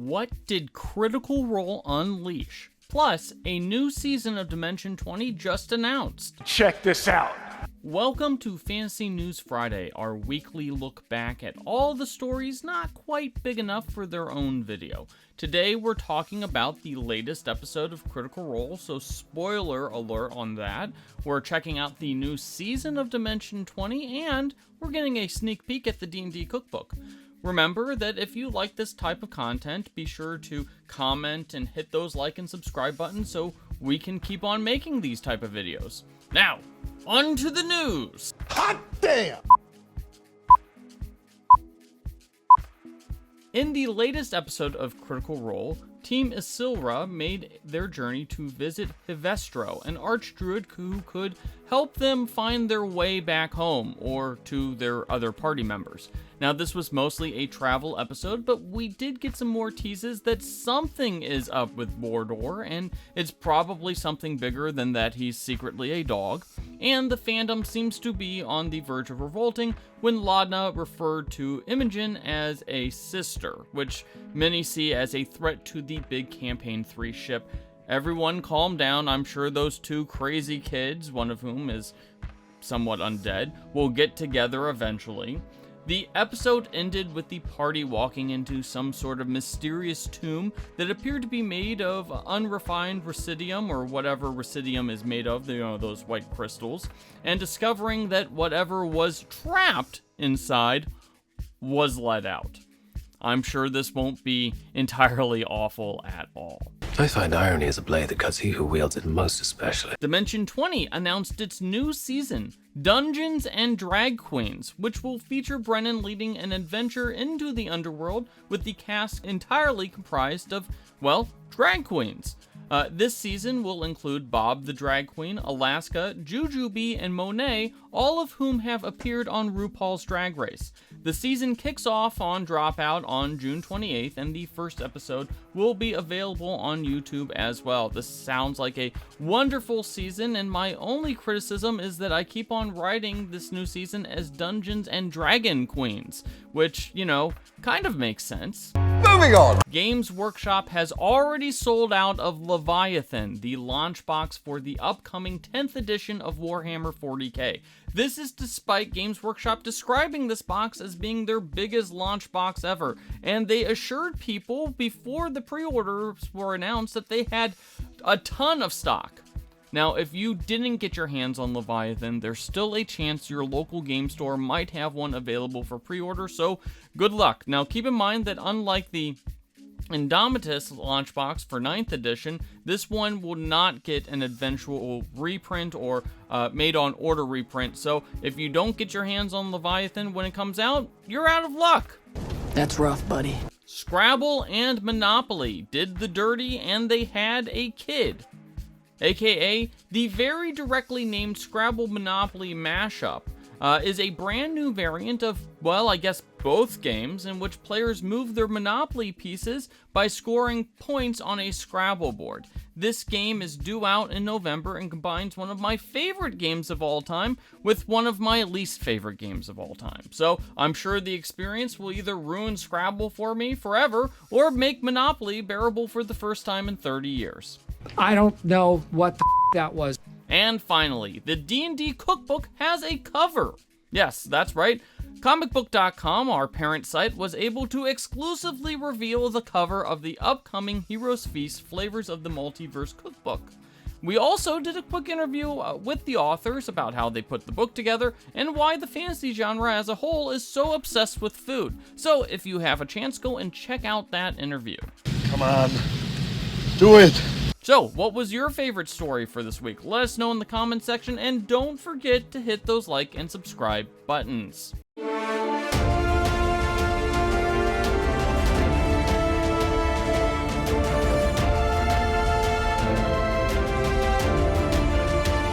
what did Critical Role unleash? Plus, a new season of Dimension 20 just announced. Check this out. Welcome to Fantasy News Friday, our weekly look back at all the stories not quite big enough for their own video. Today we're talking about the latest episode of Critical Role, so spoiler alert on that. We're checking out the new season of Dimension 20, and we're getting a sneak peek at the D&D Cookbook. Remember that if you like this type of content, be sure to comment and hit those like and subscribe buttons so we can keep on making these type of videos. Now, on to the news! Hot damn! In the latest episode of Critical Role, Team Isilra made their journey to visit Hevestro, an archdruid who could help them find their way back home, or to their other party members. Now, this was mostly a travel episode, but we did get some more teases that something is up with Mordor, and it's probably something bigger than that he's secretly a dog. And the fandom seems to be on the verge of revolting when Laudna referred to Imogen as a sister, which many see as a threat to the big Campaign 3 ship. Everyone calm down. I'm sure those two crazy kids, one of whom is somewhat undead, will get together eventually. The episode ended with the party walking into some sort of mysterious tomb that appeared to be made of unrefined residium, or whatever residium is made of, those white crystals, and discovering that whatever was trapped inside was let out. I'm sure this won't be entirely awful at all. I find irony is a blade that cuts he who wields it most especially. Dimension 20 announced its new season, Dungeons and Drag Queens, which will feature Brennan leading an adventure into the underworld with the cast entirely comprised of, well, drag queens. This season will include Bob the Drag Queen, Alaska, Jujubee, and Monet, all of whom have appeared on RuPaul's Drag Race. The season kicks off on DropOut on June 28th, and the first episode will be available on YouTube as well. This sounds like a wonderful season, and my only criticism is that I keep on writing this new season as Dungeons and Dragon Queens, which, kind of makes sense. Moving on! Games Workshop has already sold out of Leviathan, the launch box for the upcoming 10th edition of Warhammer 40k. This is despite Games Workshop describing this box as being their biggest launch box ever, and they assured people before the pre-orders were announced that they had a ton of stock. Now, if you didn't get your hands on Leviathan, there's still a chance your local game store might have one available for pre-order, so good luck. Now, keep in mind that unlike the Indomitus launch box for 9th edition, this one will not get an eventual reprint or made-on-order reprint, so if you don't get your hands on Leviathan when it comes out, you're out of luck. That's rough, buddy. Scrabble and Monopoly did the dirty, and they had a kid. AKA, the very directly named Scrabble Monopoly Mashup is a brand new variant of, well, I guess both games, in which players move their Monopoly pieces by scoring points on a Scrabble board. This game is due out in November and combines one of my favorite games of all time with one of my least favorite games of all time. So I'm sure the experience will either ruin Scrabble for me forever or make Monopoly bearable for the first time in 30 years. I don't know what the that was. And finally, the D&D Cookbook has a cover. Yes, that's right. Comicbook.com, our parent site, was able to exclusively reveal the cover of the upcoming Heroes Feast Flavors of the Multiverse Cookbook. We also did a quick interview with the authors about how they put the book together and why the fantasy genre as a whole is so obsessed with food. So if you have a chance, go and check out that interview. Come on. Do it. So, what was your favorite story for this week? Let us know in the comments section, and don't forget to hit those like and subscribe buttons.